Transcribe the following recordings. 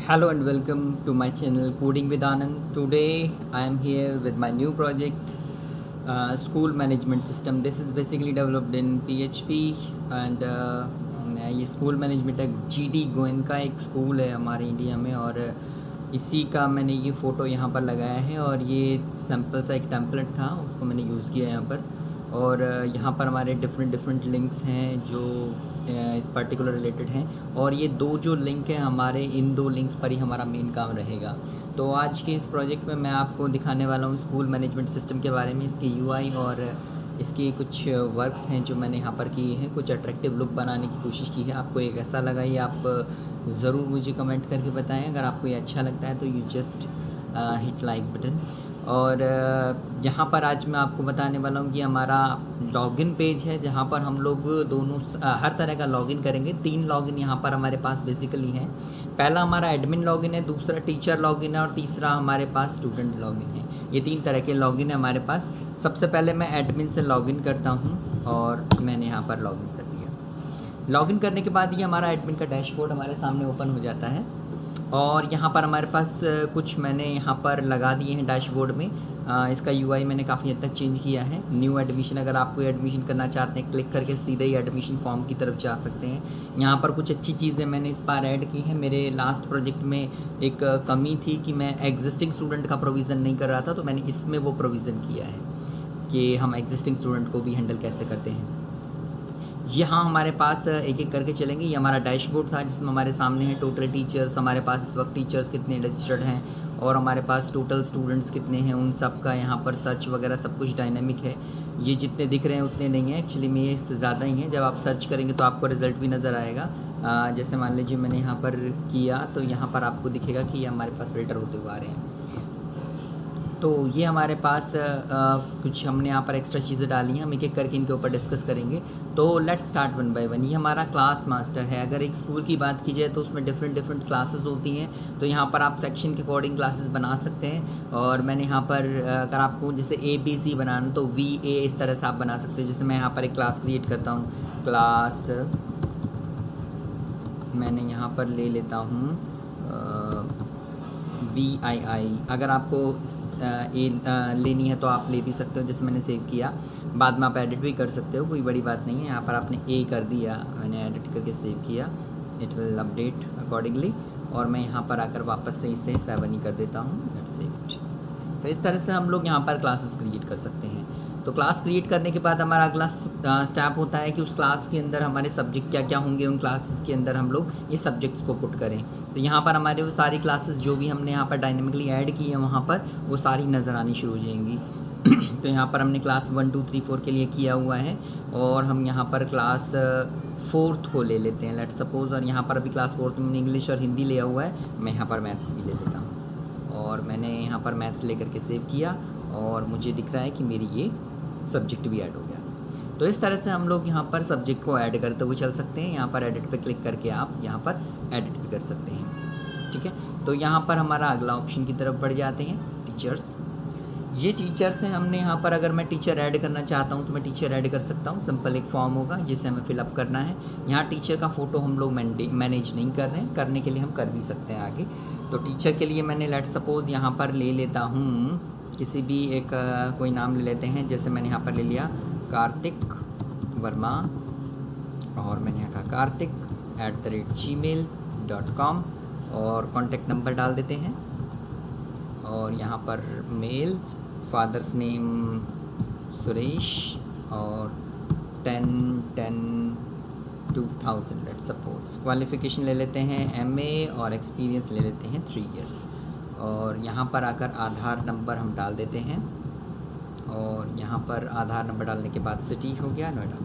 Hello and welcome to my channel Coding with Anand. Today I am here with my new project, School Management System. This is basically developed in PHP and ये school management है। GD Goyan का एक school है हमारे India में और इसी का मैंने ये फ़ोटो यहाँ पर लगाया है और ये सैम्पल सा एक टेम्पलेट था, उसको मैंने यूज़ किया यहाँ पर। और यहाँ पर हमारे डिफरेंट लिंक्स हैं जो इस पर्टिकुलर रिलेटेड हैं और ये दो जो लिंक हैं हमारे, इन दो लिंक्स पर ही हमारा मेन काम रहेगा। तो आज के इस प्रोजेक्ट में मैं आपको दिखाने वाला हूँ स्कूल मैनेजमेंट सिस्टम के बारे में, इसके यूआई और इसके कुछ वर्क्स हैं जो मैंने यहाँ पर किए हैं, कुछ अट्रैक्टिव लुक बनाने की कोशिश की है। आपको ये कैसा लगा ये आप ज़रूर मुझे कमेंट करके बताएं। अगर आपको ये अच्छा लगता है तो you just hit like button. और यहाँ पर आज मैं आपको बताने वाला हूँ कि हमारा लॉगिन पेज है जहाँ पर हम लोग दोनों हर तरह का लॉगिन करेंगे। 3 लॉगिन यहाँ पर हमारे पास बेसिकली हैं। पहला हमारा एडमिन लॉगिन है, दूसरा टीचर लॉगिन है और तीसरा हमारे पास स्टूडेंट लॉगिन है। ये 3 तरह के लॉगिन है हमारे पास। सबसे पहले मैं एडमिन से लॉगिन करता हूँ और मैंने यहाँ पर लॉगिन कर दिया। लॉगिन करने के बाद ये हमारा एडमिन का डैशबोर्ड हमारे सामने ओपन हो जाता है और यहाँ पर हमारे पास कुछ मैंने यहाँ पर लगा दिए हैं डैशबोर्ड में। इसका यूआई मैंने काफ़ी हद तक चेंज किया है। न्यू एडमिशन, अगर आप कोई एडमिशन करना चाहते हैं क्लिक करके सीधे ही एडमिशन फॉर्म की तरफ जा सकते हैं। यहाँ पर कुछ अच्छी चीज़ें मैंने इस बार ऐड की हैं। मेरे लास्ट प्रोजेक्ट में एक कमी थी कि मैं एग्जिस्टिंग स्टूडेंट का प्रोविज़न नहीं कर रहा था, तो मैंने इसमें वो प्रोविज़न किया है कि हम एग्जिस्टिंग स्टूडेंट को भी हैंडल कैसे करते हैं। यहाँ हमारे पास एक एक करके चलेंगे। ये हमारा डैशबोर्ड था जिसमें हमारे सामने है टोटल टीचर्स, हमारे पास इस वक्त टीचर्स कितने रजिस्टर्ड हैं और हमारे पास टोटल स्टूडेंट्स कितने हैं, उन सब का यहाँ पर सर्च वगैरह सब कुछ डायनामिक है। ये जितने दिख रहे हैं उतने नहीं हैं, एक्चुअली में ये इससे ज़्यादा ही हैं। जब आप सर्च करेंगे तो आपको रिज़ल्ट भी नज़र आएगा। जैसे मान लीजिए मैंने यहाँ पर किया तो यहाँ पर आपको दिखेगा कि ये हमारे पास फिल्टर होते हुए आ रहे हैं। तो ये हमारे पास कुछ हमने यहाँ पर एक्स्ट्रा चीज़ें डाली हैं, हम एक एक करके इनके ऊपर डिस्कस करेंगे। तो let's start one by one. ये हमारा क्लास मास्टर है। अगर एक स्कूल की बात की जाए तो उसमें डिफरेंट क्लासेस होती हैं, तो यहाँ पर आप सेक्शन के अकॉर्डिंग क्लासेस बना सकते हैं। और मैंने यहाँ पर अगर आपको जैसे ABC बनाना तो VA इस तरह से आप बना सकते हो। जैसे मैं यहाँ पर एक क्लास क्रिएट करता हूँ, क्लास मैंने यहाँ पर ले लेता हूँ VII। अगर आपको लेनी है तो आप ले भी सकते हो, जैसे मैंने सेव किया। बाद में आप एडिट भी कर सकते हो, कोई बड़ी बात नहीं है। यहाँ पर आपने A कर दिया, मैंने एडिट करके सेव किया, इट विल अपडेट अकॉर्डिंगली। और मैं यहाँ पर आकर वापस से इसे 7 ही कर देता हूँ, लेट्स सेव इट। तो इस तरह से हम लोग यहाँ पर क्लासेस क्रिएट कर सकते हैं। तो क्लास क्रिएट करने के बाद हमारा अगला स्टेप होता है कि उस क्लास के अंदर हमारे सब्जेक्ट क्या क्या होंगे, उन क्लासेस के अंदर हम लोग ये सब्जेक्ट्स को पुट करें। तो यहाँ पर हमारे वो सारी क्लासेस जो भी हमने यहाँ पर डायनेमिकली ऐड की है वहाँ पर वो सारी नज़र आनी शुरू हो जाएंगी। तो यहाँ पर हमने क्लास 1 2 3 4 के लिए किया हुआ है और हम यहाँ पर क्लास 4th को ले लेते हैं, लेट्स सपोज। और यहाँ पर अभी क्लास 4th में इंग्लिश और हिंदी लिया हुआ है, मैं यहाँ पर मैथ्स भी ले लेता हूँ। और मैंने यहाँ पर मैथ्स लेकर के सेव किया और मुझे दिख रहा है कि मेरी ये सब्जेक्ट भी ऐड हो गया। तो इस तरह से हम लोग यहाँ पर सब्जेक्ट को ऐड करते हुए चल सकते हैं। यहाँ पर एडिट पे क्लिक करके आप यहाँ पर एडिट भी कर सकते हैं, ठीक है। तो यहाँ पर हमारा अगला ऑप्शन की तरफ बढ़ जाते हैं, टीचर्स। ये टीचर्स हैं। हमने यहाँ पर अगर मैं टीचर ऐड करना चाहता हूँ तो मैं टीचर ऐड कर सकता हूँ। सिंपल एक फॉर्म होगा जिसे हमें फिलअप करना है। यहाँ टीचर का फ़ोटो हम लोग मैनेज नहीं कर रहे हैं, करने के लिए हम कर भी सकते हैं आगे। तो टीचर के लिए मैंने लेट्स सपोज यहाँ पर ले लेता हूँ किसी भी एक कोई नाम ले लेते हैं। जैसे मैंने यहाँ पर ले लिया कार्तिक वर्मा और मैंने यहाँ कहा kartik@gmail.com और कॉन्टेक्ट नंबर डाल देते हैं। और यहाँ पर मेल, फादर्स नेम सुरेश और 10/10/2000 लेट्स सपोज। क्वालिफ़िकेशन ले लेते हैं MA और एक्सपीरियंस ले लेते हैं 3 years। और यहाँ पर आकर आधार नंबर हम डाल देते हैं और यहाँ पर आधार नंबर डालने के बाद सिटी हो गया नोएडा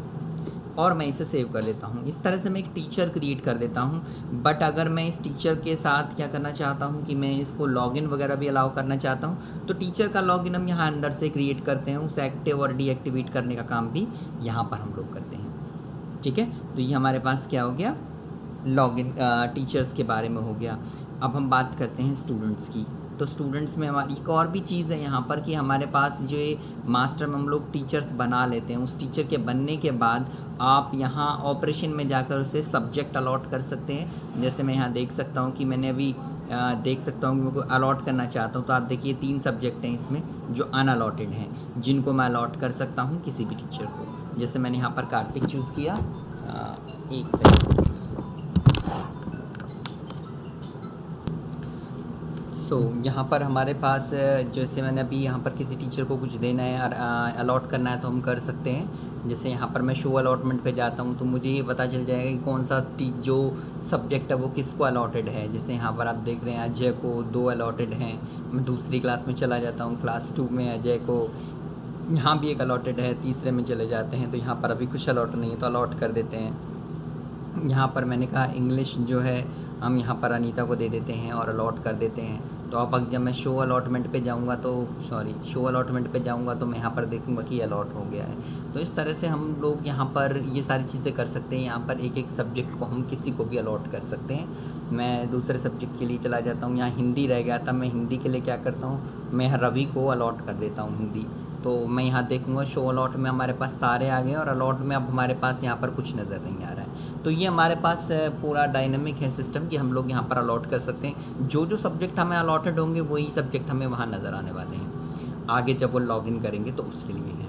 और मैं इसे सेव कर देता हूँ। इस तरह से मैं एक टीचर क्रिएट कर देता हूँ। बट अगर मैं इस टीचर के साथ क्या करना चाहता हूँ कि मैं इसको लॉगिन वगैरह भी अलाउ करना चाहता हूँ, तो टीचर का लॉगिन हम यहाँ अंदर से क्रिएट करते हैं। उसे एक्टिव और डीएक्टिवेट करने का काम भी यहाँ पर हम लोग करते हैं, ठीक है। तो ये हमारे पास क्या हो गया, लॉगिन टीचर्स के बारे में हो गया। अब हम बात करते हैं स्टूडेंट्स की। तो स्टूडेंट्स में हमारी एक और भी चीज़ है यहाँ पर कि हमारे पास जो ये मास्टर में हम लोग टीचर्स बना लेते हैं, उस टीचर के बनने के बाद आप यहाँ ऑपरेशन में जाकर उसे सब्जेक्ट अलॉट कर सकते हैं। जैसे मैं यहाँ देख सकता हूँ कि मैंने अभी देख सकता हूँ कि मैं को अलॉट करना चाहता हूँ, तो आप देखिए 3 सब्जेक्ट हैं इसमें जो अनअलॉटेड हैं, जिनको मैं अलॉट कर सकता हूँ किसी भी टीचर को। जैसे मैंने यहाँ पर कार्तिक चूज़ किया, एक सेकंड। यहाँ पर हमारे पास जैसे मैंने अभी यहाँ पर किसी टीचर को कुछ देना है और अलॉट करना है तो हम कर सकते हैं। जैसे यहाँ पर मैं शो अलॉटमेंट पे जाता हूँ तो मुझे ये पता चल जाएगा कि कौन सा जो सब्जेक्ट है वो किसको अलॉटेड है। जैसे यहाँ पर आप देख रहे हैं अजय को 2 अलॉटेड हैं। मैं दूसरी क्लास में चला जाता हूँ, क्लास 2 में अजय को यहाँ भी एक अलॉटेड है, तीसरे में चले जाते हैं तो यहाँ पर अभी कुछ अलॉट नहीं है तो अलॉट कर देते हैं। यहाँ पर मैंने कहा इंग्लिश जो है हम यहाँ पर अनीता को दे देते हैं और अलॉट कर देते हैं। तो अब जब मैं शो अलॉटमेंट पे जाऊँगा तो मैं यहाँ पर देखूँगा कि अलॉट हो गया है। तो इस तरह से हम लोग यहाँ पर ये सारी चीज़ें कर सकते हैं। यहाँ पर एक सब्जेक्ट को हम किसी को भी अलॉट कर सकते हैं। मैं दूसरे सब्जेक्ट के लिए चला जाता हूँ, यहाँ हिंदी रह गया था, मैं हिंदी के लिए क्या करता हूँ, मैं रवि को अलॉट कर देता हूँ हिंदी। तो मैं यहाँ देखूँगा शो अलॉट में हमारे पास सारे आ गए और अलॉट में अब हमारे पास यहाँ पर कुछ नज़र नहीं आ रहा है। तो ये हमारे पास पूरा डायनेमिक है सिस्टम कि हम लोग यहाँ पर अलॉट कर सकते हैं। जो सब्जेक्ट हमें अलॉटेड होंगे वही सब्जेक्ट हमें वहाँ नज़र आने वाले हैं आगे जब वो लॉगिन करेंगे तो उसके लिए है।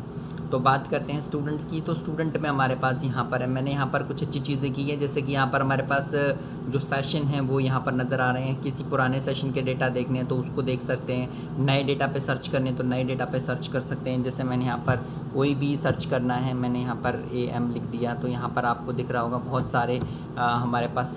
तो बात करते हैं स्टूडेंट्स की। तो स्टूडेंट में हमारे पास यहाँ पर है, मैंने यहाँ पर कुछ अच्छी चीज़ें की है। जैसे कि यहाँ पर हमारे पास जो सेशन हैं वो यहाँ पर नज़र आ रहे हैं। किसी पुराने सेशन के डेटा देखने हैं तो उसको देख सकते हैं, नए डेटा पे सर्च करने तो नए डेटा पे सर्च कर सकते हैं। जैसे मैंने यहाँ पर कोई भी सर्च करना है, मैंने यहाँ पर AM लिख दिया तो यहाँ पर आपको दिख रहा होगा बहुत सारे हमारे पास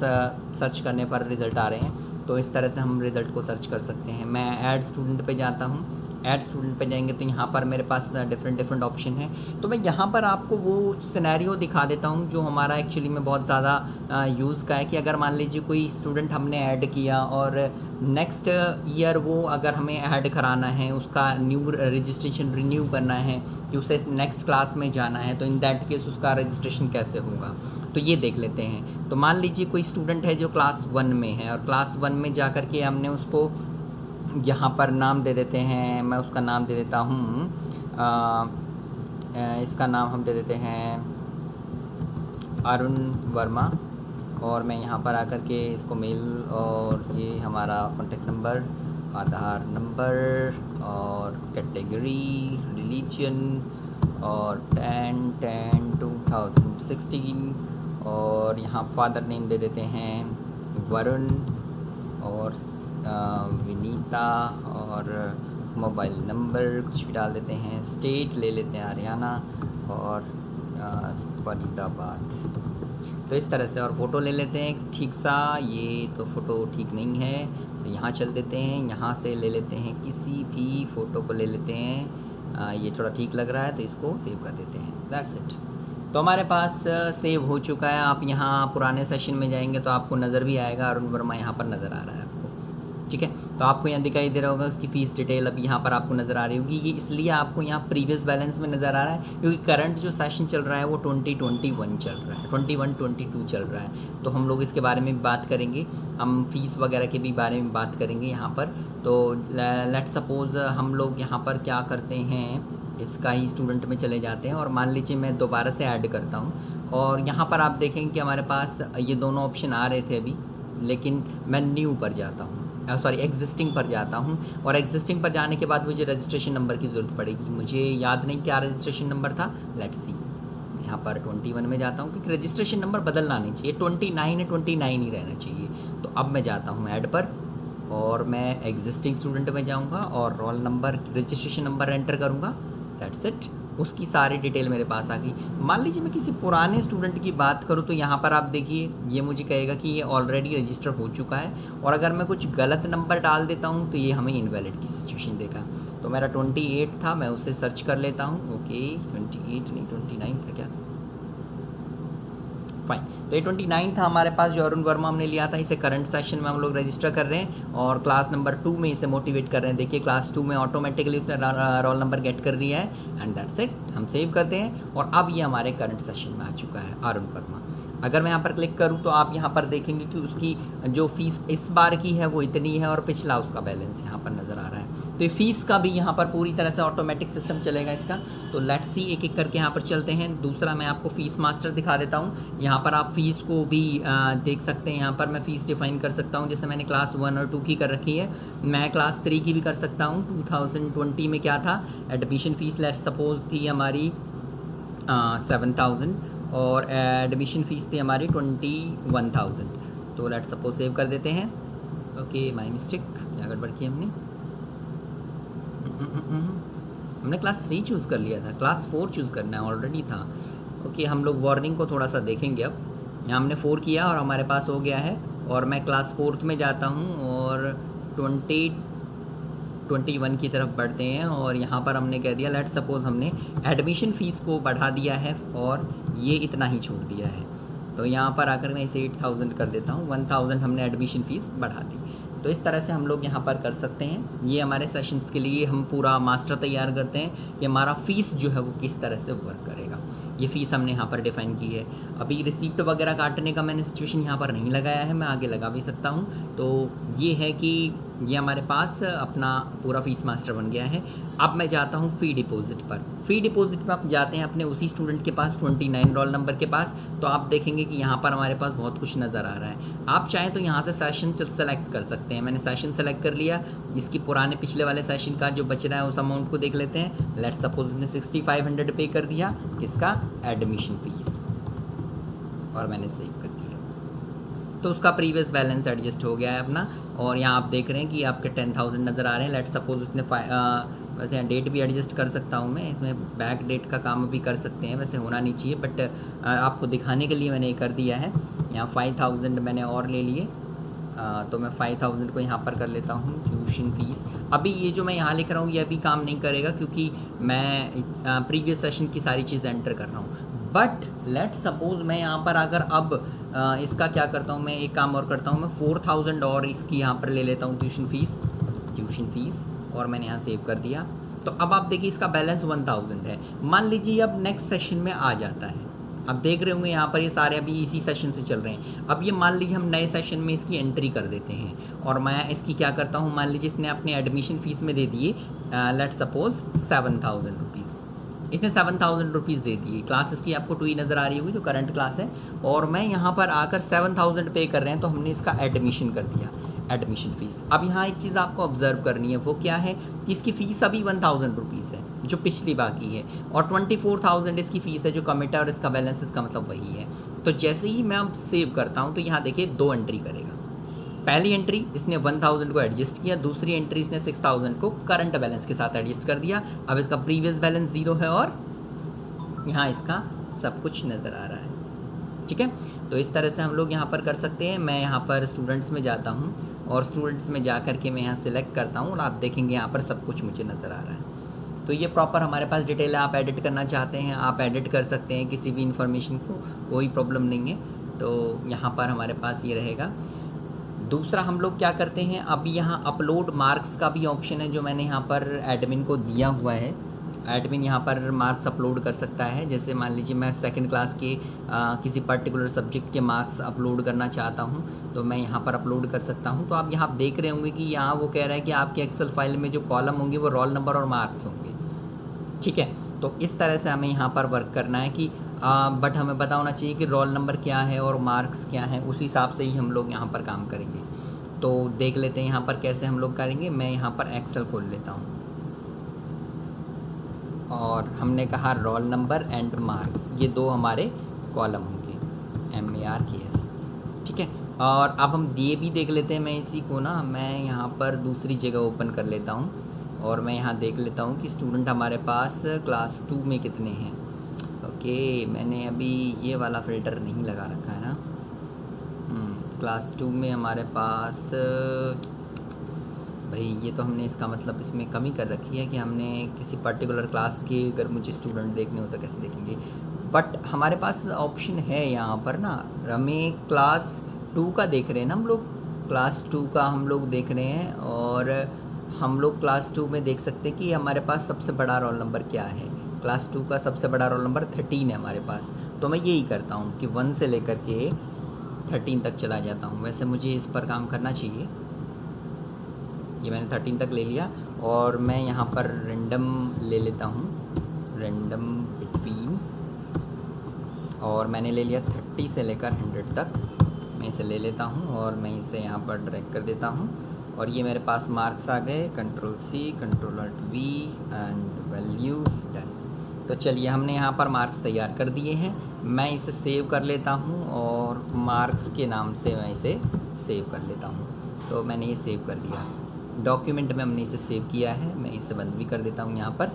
सर्च करने पर रिज़ल्ट आ रहे हैं। तो इस तरह से हम रिज़ल्ट को सर्च कर सकते हैं। मैं ऐड स्टूडेंट पे जाता हूँ, ऐड स्टूडेंट पे जाएंगे तो यहाँ पर मेरे पास डिफरेंट ऑप्शन है। तो मैं यहाँ पर आपको वो सिनेरियो दिखा देता हूँ जो हमारा एक्चुअली में बहुत ज़्यादा यूज़ का है कि अगर मान लीजिए कोई स्टूडेंट हमने ऐड किया और नेक्स्ट ईयर वो अगर हमें ऐड कराना है, उसका न्यू रजिस्ट्रेशन रिन्यू करना है कि उसे नेक्स्ट क्लास में जाना है, तो इन दैट केस उसका रजिस्ट्रेशन कैसे होगा तो ये देख लेते हैं। तो मान लीजिए कोई स्टूडेंट है जो क्लास 1 में है और क्लास 1 में जा कर के हमने उसको यहाँ पर नाम दे देते हैं। मैं उसका नाम दे देता हूँ, इसका नाम हम दे देते हैं अरुण वर्मा। और मैं यहाँ पर आकर के इसको मेल और ये हमारा कॉन्टेक्ट नंबर, आधार नंबर और कैटेगरी रिलीजन और 10/10/2016 और यहाँ फादर नेम दे देते हैं वरुण और विनीता और मोबाइल नंबर कुछ भी डाल देते हैं। स्टेट ले लेते हैं हरियाणा और फरीदाबाद। तो इस तरह से और फ़ोटो ले लेते हैं ठीक सा। ये तो फ़ोटो ठीक नहीं है तो यहाँ चल देते हैं, यहाँ से ले लेते हैं किसी भी फ़ोटो को ले लेते हैं। ये थोड़ा ठीक लग रहा है तो इसको सेव कर देते हैं। That's it. तो हमारे पास सेव हो चुका है। आप यहाँ पुराने सेशन में जाएंगे तो आपको नज़र भी आएगा, अरुण वर्मा यहाँ पर नज़र आ रहा है आपको, ठीक है। तो आपको यहाँ दिखाई दे रहा होगा उसकी फ़ीस डिटेल अभी यहाँ पर आपको नज़र आ रही होगी। ये इसलिए आपको यहाँ प्रीवियस बैलेंस में नज़र आ रहा है क्योंकि करंट जो सेशन चल रहा है वो 2021 चल रहा है, 21-22 चल रहा है। तो हम लोग इसके बारे में भी बात करेंगे, हम फीस वगैरह के भी बारे में बात करेंगे यहाँ पर। तो लेट सपोज़ हम लोग यहाँ पर क्या करते हैं, इसका ही स्टूडेंट में चले जाते हैं और मान लीजिए मैं दोबारा से ऐड करता हूँ और यहाँ पर आप देखेंगे कि हमारे पास ये दोनों ऑप्शन आ रहे थे अभी, लेकिन मैं न्यू पर जाता हूँ, एग्जिस्टिंग पर जाता हूँ और एग्जिस्टिंग पर जाने के बाद मुझे रजिस्ट्रेशन नंबर की ज़रूरत पड़ेगी। मुझे याद नहीं क्या रजिस्ट्रेशन नंबर था, लेट्स सी। यहाँ पर 21 में जाता हूँ क्योंकि रजिस्ट्रेशन नंबर बदलना नहीं चाहिए, 29 है 29 ही रहना चाहिए। तो अब मैं जाता हूँ ऐड पर और मैं एग्जिस्टिंग स्टूडेंट में जाऊँगा और roll number registration number enter करूँगा। दैट्स इट, उसकी सारी डिटेल मेरे पास आ गई। मान लीजिए मैं किसी पुराने स्टूडेंट की बात करूं तो यहाँ पर आप देखिए ये मुझे कहेगा कि ये ऑलरेडी रजिस्टर हो चुका है और अगर मैं कुछ गलत नंबर डाल देता हूँ तो ये हमें इनवैलिड की सिचुएशन देगा। तो मेरा 28 था, मैं उसे सर्च कर लेता हूँ। ओके 28 नहीं 29 था क्या, फाइन। तो ये 29 था हमारे पास जो अरुण वर्मा हमने लिया था। इसे करंट सेशन में हम लोग रजिस्टर कर रहे हैं और क्लास नंबर 2 में इसे मोटिवेट कर रहे हैं। देखिए क्लास 2 में ऑटोमेटिकली उसने रोल नंबर गेट कर लिया है एंड दैट्स इट। हम सेव करते हैं और अब ये हमारे करंट सेशन में आ चुका है अरुण वर्मा। अगर मैं यहाँ पर क्लिक करूँ तो आप यहाँ पर देखेंगे कि उसकी जो फ़ीस इस बार की है वो इतनी है और पिछला उसका बैलेंस यहाँ पर नज़र आ रहा है। तो ये फ़ीस का भी यहाँ पर पूरी तरह से ऑटोमेटिक सिस्टम चलेगा इसका। तो लेट्स सी एक एक करके यहाँ पर चलते हैं। दूसरा मैं आपको फ़ीस मास्टर दिखा देता हूँ। यहाँ पर आप फ़ीस को भी देख सकते हैं। यहाँ पर मैं फ़ीस डिफ़ाइन कर सकता हूँ, जैसे मैंने क्लास 1 और 2 की कर रखी है, मैं क्लास 3 की भी कर सकता हूँ। 2020 में क्या था, एडमिशन फ़ीस लेट्स सपोज़ थी हमारी 7,000 और एडमिशन फ़ीस थी हमारी 21,000। तो लेट्स सपोज सेव कर देते हैं। ओके, माय मिस्टेक, क्या गड़बड़ की हमने क्लास 3 चूज़ कर लिया था, क्लास 4 चूज़ करना है ऑलरेडी था। ओके, हम लोग वार्निंग को थोड़ा सा देखेंगे। अब यहाँ हमने 4 किया और हमारे पास हो गया है, और मैं क्लास 4th में जाता हूँ और 21 की तरफ बढ़ते हैं और यहाँ पर हमने कह दिया लेट्स सपोज हमने एडमिशन फ़ीस को बढ़ा दिया है और ये इतना ही छोड़ दिया है। तो यहाँ पर आकर मैं इसे 8,000 कर देता हूँ, 1,000 हमने एडमिशन फ़ीस बढ़ा दी। तो इस तरह से हम लोग यहाँ पर कर सकते हैं। ये हमारे सेशंस के लिए हम पूरा मास्टर तैयार करते हैं कि हमारा फ़ीस जो है वो किस तरह से वर्क करेगा। ये फ़ीस हमने यहाँ पर डिफ़ाइन की है। अभी रिसीप्ट वगैरह काटने का मैंने सिचुएशन यहाँ पर नहीं लगाया है, मैं आगे लगा भी सकता हूँ। तो ये है कि ये हमारे पास अपना पूरा फ़ीस मास्टर बन गया है। अब मैं जाता हूँ फ़ी डिपॉज़िट पर। फ़ी डिपॉज़िट पर आप जाते हैं अपने उसी स्टूडेंट के पास, 29 रोल नंबर के पास। तो आप देखेंगे कि यहाँ पर हमारे पास बहुत कुछ नज़र आ रहा है। आप चाहें तो यहाँ से सेशन सेलेक्ट कर सकते हैं। मैंने सेशन सेलेक्ट कर लिया, इसकी पुराने पिछले वाले सेशन का जो बच रहा है उस अमाउंट को देख लेते हैं। लेट्स सपोज उसने 6,500 पे कर दिया, किसका, एडमिशन फ़ीस, और मैंने सेव कर दिया। तो उसका प्रीवियस बैलेंस एडजस्ट हो गया है अपना। और यहाँ आप देख रहे हैं कि आपके 10,000 नज़र आ रहे हैं। लेट्स सपोज उसने वैसे यहाँ डेट भी एडजस्ट कर सकता हूँ मैं, इसमें बैक डेट का काम भी कर सकते हैं, वैसे होना नहीं चाहिए, बट आपको दिखाने के लिए मैंने ये कर दिया है। यहाँ 5,000 मैंने और ले लिए, तो मैं 5,000 को यहाँ पर कर लेता हूँ ट्यूशन फ़ीस। अभी ये जो मैं यहाँ लिख रहा हूँ ये अभी काम नहीं करेगा क्योंकि मैं प्रीवियस सेशन की सारी चीज़ एंटर कर रहा हूँ। बट लेट्स सपोज मैं यहाँ पर अगर अब इसका क्या करता हूँ, मैं एक काम और करता हूँ, मैं 4,000 और इसकी यहाँ पर ले लेता हूँ ट्यूशन फ़ीस, और मैंने यहाँ सेव कर दिया। तो अब आप देखिए इसका बैलेंस 1,000 है। मान लीजिए अब नेक्स्ट सेशन में आ जाता है, अब देख रहे होंगे यहाँ पर ये सारे अभी इसी सेशन से चल रहे हैं। अब ये मान लीजिए हम नए सेशन में इसकी एंट्री कर देते हैं और मैं इसकी क्या करता हूँ, मान लीजिए इसने अपने एडमिशन फ़ीस में दे दिए लेट्स सपोज 7,000 रुपीज़, इसने 7,000 रुपीज़ दे दिए। क्लास इसकी आपको 2 ही नज़र आ रही होगी जो करंट क्लास है, और मैं यहाँ पर आकर 7,000 पे कर रहे हैं, तो हमने इसका एडमिशन कर दिया, एडमिशन फ़ीस। अब यहाँ एक चीज़ आपको ऑब्जर्व करनी है, वो क्या है कि इसकी फ़ीस अभी 1,000 रुपीज़ है जो पिछली बाकी है, और 24,000 इसकी फ़ीस है जो कमिट है, और इसका बैलेंस इसका मतलब वही है। तो जैसे ही मैं अब सेव करता हूँ तो यहाँ देखिए 2 एंट्री करेगा। पहली एंट्री इसने 1,000 को एडजस्ट किया, दूसरी एंट्री इसने 6,000 को करंट बैलेंस के साथ एडजस्ट कर दिया। अब इसका प्रीवियस बैलेंस 0 है और यहाँ इसका सब कुछ नज़र आ रहा है। ठीक है, तो इस तरह से हम लोग यहाँ पर कर सकते हैं। मैं यहाँ पर स्टूडेंट्स में जाता हूँ और स्टूडेंट्स में जा कर के मैं यहाँ सिलेक्ट करता हूँ और आप देखेंगे यहाँ पर सब कुछ मुझे नज़र आ रहा है। तो ये प्रॉपर हमारे पास डिटेल है। आप एडिट करना चाहते हैं आप एडिट कर सकते हैं किसी भी इंफॉर्मेशन को, कोई प्रॉब्लम नहीं है। तो यहाँ पर हमारे पास ये रहेगा। दूसरा हम लोग क्या करते हैं, अभी यहाँ अपलोड मार्क्स का भी ऑप्शन है जो मैंने यहाँ पर एडमिन को दिया हुआ है। एडमिन यहाँ पर मार्क्स अपलोड कर सकता है। जैसे मान लीजिए मैं सेकंड क्लास के किसी पर्टिकुलर सब्जेक्ट के मार्क्स अपलोड करना चाहता हूँ तो मैं यहाँ पर अपलोड कर सकता हूँ। तो आप यहाँ देख रहे होंगे कि यहाँ वो कह रहा है कि आपके एक्सेल फाइल में जो कॉलम होंगे वो रोल नंबर और मार्क्स होंगे। ठीक है, तो इस तरह से हमें यहाँ पर वर्क करना है कि बट हमें पता होना चाहिए कि रोल नंबर क्या है और मार्क्स क्या है, उसी हिसाब से ही हम लोग यहाँ पर काम करेंगे। तो देख लेते हैं यहाँ पर कैसे हम लोग करेंगे। मैं यहाँ पर एक्सेल खोल लेता हूँ और हमने कहा रोल नंबर एंड मार्क्स, ये 2 हमारे कॉलम होंगे, MARKS। ठीक है, और अब हम ये भी देख लेते हैं। मैं इसी को ना मैं यहाँ पर दूसरी जगह ओपन कर लेता हूँ और मैं यहाँ देख लेता हूँ कि स्टूडेंट हमारे पास क्लास 2 में कितने हैं। ओके, मैंने अभी ये वाला फ़िल्टर नहीं लगा रखा है ना। क्लास 2 में हमारे पास भाई ये तो हमने इसका मतलब इसमें कमी कर रखी है कि हमने किसी पर्टिकुलर क्लास के अगर मुझे स्टूडेंट देखने हो तो कैसे देखेंगे। बट हमारे पास ऑप्शन है यहाँ पर ना, हमें क्लास 2 का देख रहे हैं ना हम लोग, क्लास 2 का हम लोग देख रहे हैं और हम लोग क्लास 2 में देख सकते हैं कि हमारे पास सबसे बड़ा रोल नंबर क्या है। क्लास 2 का सबसे बड़ा रोल नंबर 13 है हमारे पास, तो मैं यही करता हूँ कि 1 से लेकर के 13 तक चला जाता हूँ। वैसे मुझे इस पर काम करना चाहिए। ये मैंने 13 तक ले लिया और मैं यहाँ पर रैंडम ले लेता हूँ, रैंडम बिटवीन, और मैंने ले लिया 30 से लेकर 100 तक। मैं इसे ले लेता हूँ और मैं इसे यहाँ पर ड्रैग कर देता हूँ और ये मेरे पास मार्क्स आ गए। Ctrl+C, Ctrl+V and values done. तो चलिए हमने यहाँ पर मार्क्स तैयार कर दिए हैं। मैं इसे सेव कर लेता हूँ और मार्क्स के नाम से मैं इसे सेव कर लेता हूँ। तो मैंने ये सेव कर दिया, डॉक्यूमेंट में हमने इसे सेव किया है। मैं इसे बंद भी कर देता हूँ यहाँ पर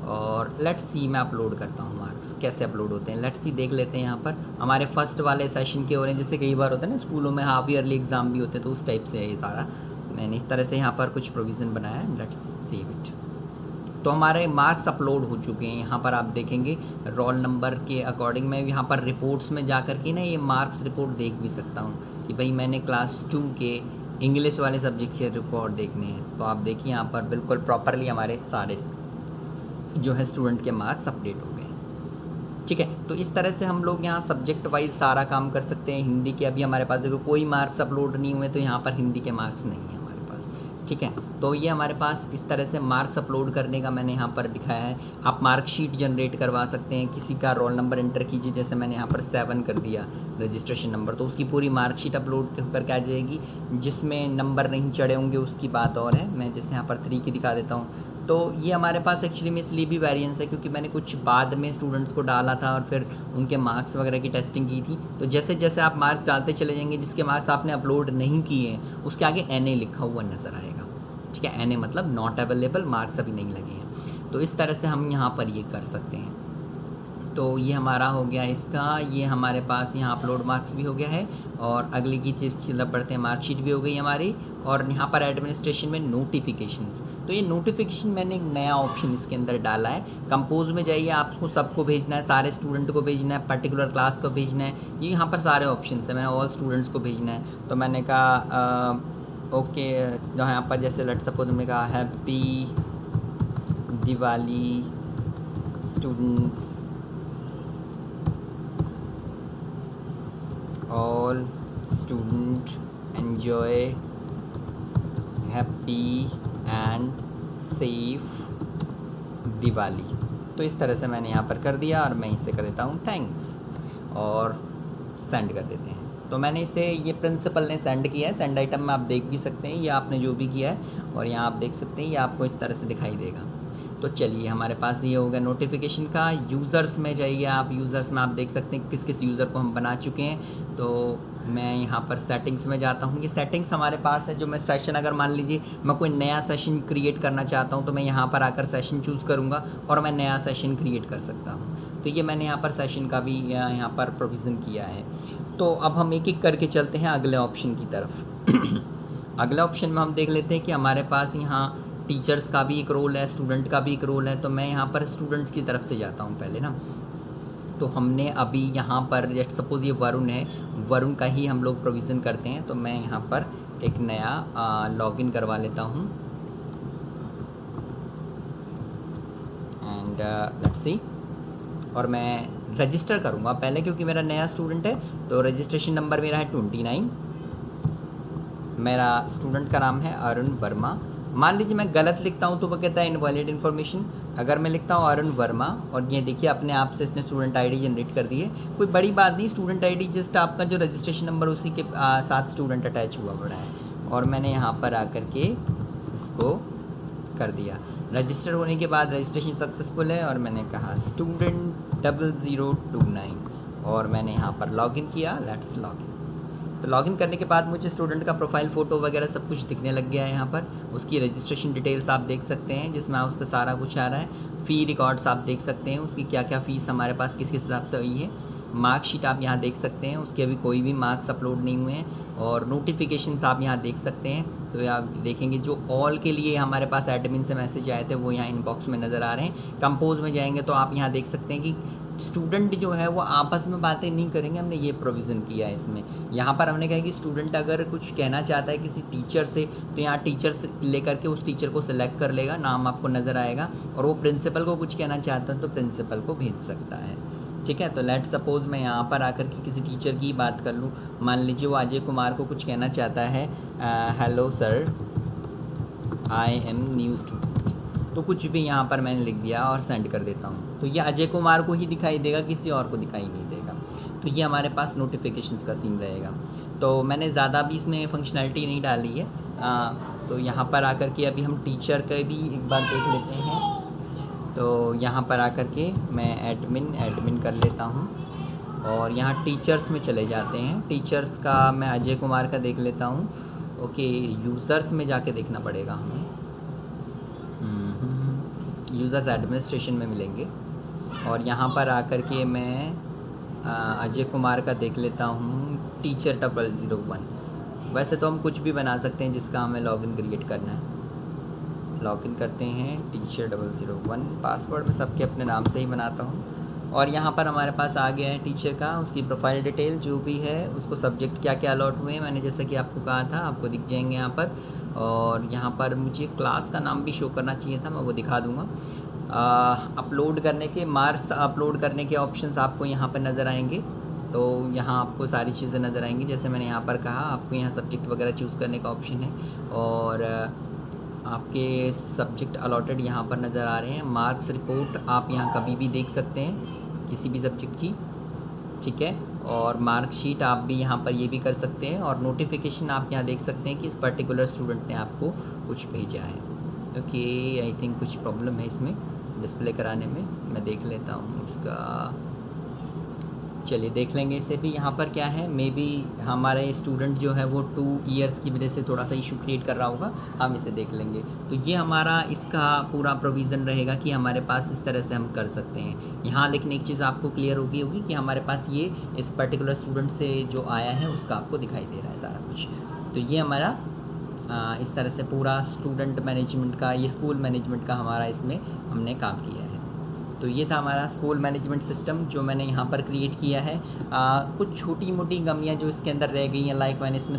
और लेट्स सी मैं अपलोड करता हूँ मार्क्स। कैसे अपलोड होते हैं लेट्स सी देख लेते हैं। यहाँ पर हमारे फर्स्ट वाले सेशन के हो रहे हैं, जैसे कई बार होता है ना स्कूलों में हाफ ईयरली एग्ज़ाम भी होते हैं, तो उस टाइप से है ये सारा। मैंने इस तरह से यहाँ पर कुछ प्रोविज़न बनाया है। Let's save it. तो हमारे मार्क्स अपलोड हो चुके हैं। यहाँ पर आप देखेंगे रोल नंबर के अकॉर्डिंग मैं यहाँ पर रिपोर्ट्स में जा कर के ना ये मार्क्स रिपोर्ट देख भी सकता हूँ कि भाई मैंने क्लास 2 के इंग्लिश वाले सब्जेक्ट के रिपोर्ट देखने हैं। तो आप देखिए यहाँ पर बिल्कुल प्रॉपरली हमारे सारे जो है स्टूडेंट के मार्क्स अपडेट हो गए हैं। ठीक है, तो इस तरह से हम लोग यहाँ सब्जेक्ट वाइज सारा काम कर सकते हैं। हिंदी के अभी हमारे पास देखो कोई मार्क्स अपलोड नहीं हुए, तो यहाँ पर हिंदी के मार्क्स नहीं है हमारे पास। ठीक है, तो ये हमारे पास इस तरह से मार्क्स अपलोड करने का मैंने यहाँ पर दिखाया है। आप मार्कशीट जनरेट करवा सकते हैं, किसी का रोल नंबर एंटर कीजिए, जैसे मैंने यहाँ पर 7 कर दिया रजिस्ट्रेशन नंबर, तो उसकी पूरी मार्कशीट अपलोड करके आ जाएगी। जिसमें नंबर नहीं चढ़े होंगे उसकी बात और है। मैं जैसे यहाँ पर 3 की दिखा देता हूँ। तो ये हमारे पास एक्चुअली में इसलिए भी वेरिएंस है क्योंकि मैंने कुछ बाद में स्टूडेंट्स को डाला था और फिर उनके मार्क्स वगैरह की टेस्टिंग की थी। तो जैसे जैसे आप मार्क्स डालते चले जाएंगे, जिसके मार्क्स आपने अपलोड नहीं किए हैं उसके आगे NA लिखा हुआ नज़र आएगा। ठीक है, NA मतलब नॉट अवेलेबल, मार्क्स अभी नहीं लगे हैं। तो इस तरह से हम यहाँ पर ये कर सकते हैं। तो ये हमारा हो गया इसका, ये हमारे पास यहाँ अपलोड मार्क्स भी हो गया है और अगली की चीज़ पढ़ते हैं, मार्कशीट भी हो गई हमारी। और यहाँ पर एडमिनिस्ट्रेशन में नोटिफिकेशंस, तो ये नोटिफिकेशन मैंने एक नया ऑप्शन इसके अंदर डाला है। कंपोज में जाइए, आपको सबको भेजना है, सारे स्टूडेंट को भेजना है, पर्टिकुलर क्लास को भेजना है। ये यहाँ पर सारे ऑप्शन है, मैंने ऑल स्टूडेंट्स को भेजना है। तो मैंने कहा ओके, जो यहाँ पर जैसे लेट्स सपोज हमने कहा happy Diwali students, all student enjoy happy and safe Diwali. तो इस तरह से मैंने यहाँ पर कर दिया और मैं इसे कर देता हूँ थैंक्स और सेंड कर देते हैं। तो मैंने इसे, ये प्रिंसिपल ने सेंड किया है। सेंड आइटम में आप देख भी सकते हैं ये आपने जो भी किया है, और यहाँ आप देख सकते हैं ये आपको इस तरह से दिखाई देगा। तो चलिए हमारे पास ये हो गया नोटिफिकेशन का। यूज़र्स में जाइए आप, यूज़र्स में आप देख सकते हैं किस किस यूज़र को हम बना चुके हैं। तो मैं यहाँ पर सेटिंग्स में जाता हूँ। ये सेटिंग्स हमारे पास है। जो मैं सेशन, अगर मान लीजिए मैं कोई नया सेशन क्रिएट करना चाहता हूँ तो मैं यहाँ पर आकर सेशन चूज़ करूँगा और मैं नया सेशन क्रिएट कर सकता हूँ। तो ये मैंने यहाँ पर सेशन का भी यहाँ पर प्रोविज़न किया है। तो अब हम एक एक करके चलते हैं अगले ऑप्शन की तरफ। अगले ऑप्शन में हम देख लेते हैं कि हमारे पास यहाँ टीचर्स का भी एक रोल है, स्टूडेंट का भी एक रोल है। तो मैं यहाँ पर स्टूडेंट की तरफ से जाता हूँ पहले ना। तो हमने अभी यहाँ पर लेट्स सपोज़ ये वरुण है, वरुण का ही हम लोग प्रोविज़न करते हैं। तो मैं यहाँ पर एक नया लॉगिन करवा लेता हूँ एंड लेट्स सी, और मैं रजिस्टर करूँगा पहले क्योंकि मेरा नया स्टूडेंट है। तो रजिस्ट्रेशन नंबर मेरा है 29, मेरा स्टूडेंट का नाम है अरुण वर्मा। मान लीजिए मैं गलत लिखता हूँ तो वो कहता है इनवैलिड इन्फॉर्मेशन। अगर मैं लिखता हूँ अरुण वर्मा, और ये देखिए अपने आप से इसने स्टूडेंट आईडी जनरेट कर दी है। कोई बड़ी बात नहीं, स्टूडेंट आईडी जस्ट आपका जो रजिस्ट्रेशन नंबर उसी के साथ स्टूडेंट अटैच हुआ पड़ा है। और मैंने यहाँ पर आकर के इसको कर दिया। रजिस्टर होने के बाद रजिस्ट्रेशन सक्सेसफुल है और मैंने कहा स्टूडेंट 0029 और मैंने यहाँ पर लॉगिन किया। Let's login. तो लॉगिन करने के बाद मुझे स्टूडेंट का प्रोफाइल फ़ोटो वगैरह सब कुछ दिखने लग गया है। यहाँ पर उसकी रजिस्ट्रेशन डिटेल्स आप देख सकते हैं जिसमें उसका सारा कुछ आ रहा है। फ़ी रिकॉर्ड्स आप देख सकते हैं, उसकी क्या क्या फ़ीस हमारे पास किस किस हिसाब से हुई है। मार्कशीट आप यहाँ देख सकते हैं, उसके अभी कोई भी मार्क्स अपलोड नहीं हुए हैं। और नोटिफिकेशंस आप यहाँ देख सकते हैं। तो आप देखेंगे जो ऑल के लिए हमारे पास एडमिन से मैसेज आए थे वो यहाँ इनबॉक्स में नज़र आ रहे हैं। कंपोज में जाएंगे तो आप यहाँ देख सकते हैं कि स्टूडेंट जो है वो आपस में बातें नहीं करेंगे, हमने ये प्रोविज़न किया है इसमें। यहाँ पर हमने कहा कि स्टूडेंट अगर कुछ कहना चाहता है किसी टीचर से तो यहाँ टीचर से लेकर के उस टीचर को सिलेक्ट कर लेगा, नाम आपको नज़र आएगा। और वो प्रिंसिपल को कुछ कहना चाहता है तो प्रिंसिपल को भेज सकता है। ठीक है। तो लेट सपोज मैं यहाँ पर आकर के किसी टीचर की बात कर लूँ, मान लीजिए वो अजय कुमार को कुछ कहना चाहता है, hello sir, I am new student, तो कुछ भी यहाँ पर मैंने लिख दिया और सेंड कर देता हूँ, तो ये अजय कुमार को ही दिखाई देगा, किसी और को दिखाई नहीं देगा। तो ये हमारे पास नोटिफिकेशंस का सीन रहेगा। तो मैंने ज़्यादा भी इसमें फंक्शनैलिटी नहीं डाली है। तो यहाँ पर आकर के अभी हम टीचर का भी एक बार देख लेते हैं। तो यहाँ पर आकर के मैं एडमिन कर लेता हूँ और यहाँ टीचर्स में चले जाते हैं। टीचर्स का मैं अजय कुमार का देख लेता हूँ। ओके, यूज़र्स में जाके देखना पड़ेगा हमें। यूज़र्स एडमिनिस्ट्रेशन में मिलेंगे और यहाँ पर आकर के मैं अजय कुमार का देख लेता हूँ, टीचर 001। वैसे तो हम कुछ भी बना सकते हैं जिसका हमें लॉगिन क्रिएट करना है। लॉगिन करते हैं टीचर 001, पासवर्ड मैं सबके अपने नाम से ही बनाता हूँ। और यहाँ पर हमारे पास आ गया है टीचर का, उसकी प्रोफाइल डिटेल जो भी है, उसको सब्जेक्ट क्या क्या अलॉट हुए हैं, मैंने जैसा कि आपको कहा था, आपको दिख जाएंगे यहाँ पर। और यहाँ पर मुझे क्लास का नाम भी शो करना चाहिए था, मैं वो दिखा दूँगा। अपलोड करने के मार्क्स अपलोड करने के ऑप्शंस आपको यहाँ पर नज़र आएंगे। तो यहाँ आपको सारी चीज़ें नज़र आएंगी, जैसे मैंने यहाँ पर कहा, आपको यहाँ सब्जेक्ट वगैरह चूज़ करने का ऑप्शन है और आपके सब्जेक्ट अलॉटेड यहाँ पर नज़र आ रहे हैं। मार्क्स रिपोर्ट आप यहाँ कभी भी देख सकते हैं किसी भी सब्जेक्ट की, ठीक है। और मार्कशीट आप भी यहाँ पर ये भी कर सकते हैं और नोटिफिकेशन आप यहाँ देख सकते हैं कि इस पर्टिकुलर स्टूडेंट ने आपको कुछ भेजा है। ओके, आई थिंक कुछ प्रॉब्लम है इसमें डिस्प्ले कराने में, मैं देख लेता हूँ इसका। चलिए देख लेंगे इसे भी। यहाँ पर क्या है, मे बी हमारे स्टूडेंट जो है वो 2 ईयर्स की वजह से थोड़ा सा इशू क्रिएट कर रहा होगा, हम इसे देख लेंगे। तो ये हमारा इसका पूरा प्रोविज़न रहेगा कि हमारे पास इस तरह से हम कर सकते हैं यहाँ। लेकिन एक चीज़ आपको क्लियर होगी कि हमारे पास ये इस पर्टिकुलर स्टूडेंट से जो आया है उसका आपको दिखाई दे रहा है सारा कुछ। तो ये हमारा इस तरह से पूरा स्टूडेंट मैनेजमेंट का, ये स्कूल मैनेजमेंट का हमारा इसमें हमने काम किया है। तो ये था हमारा स्कूल मैनेजमेंट सिस्टम जो मैंने यहाँ पर क्रिएट किया है। कुछ छोटी मोटी कमियाँ जो इसके अंदर रह गई हैं, लाइक मैंने इसमें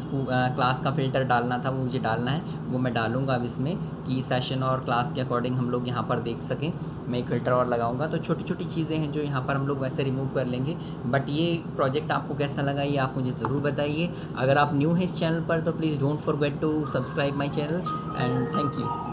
क्लास का फ़िल्टर डालना था, वो मुझे डालना है, वो मैं डालूंगा अब इसमें, कि सेशन और क्लास के अकॉर्डिंग हम लोग यहाँ पर देख सकें। मैं एक फ़िल्टर और लगाऊंगा। तो छोटी छोटी चीज़ें हैं जो यहाँ पर हम लोग वैसे रिमूव कर लेंगे। बट ये प्रोजेक्ट आपको कैसा लगा ये आप मुझे ज़रूर बताइए। अगर आप न्यू हैं इस चैनल पर तो please don't forget to subscribe my channel and thank you.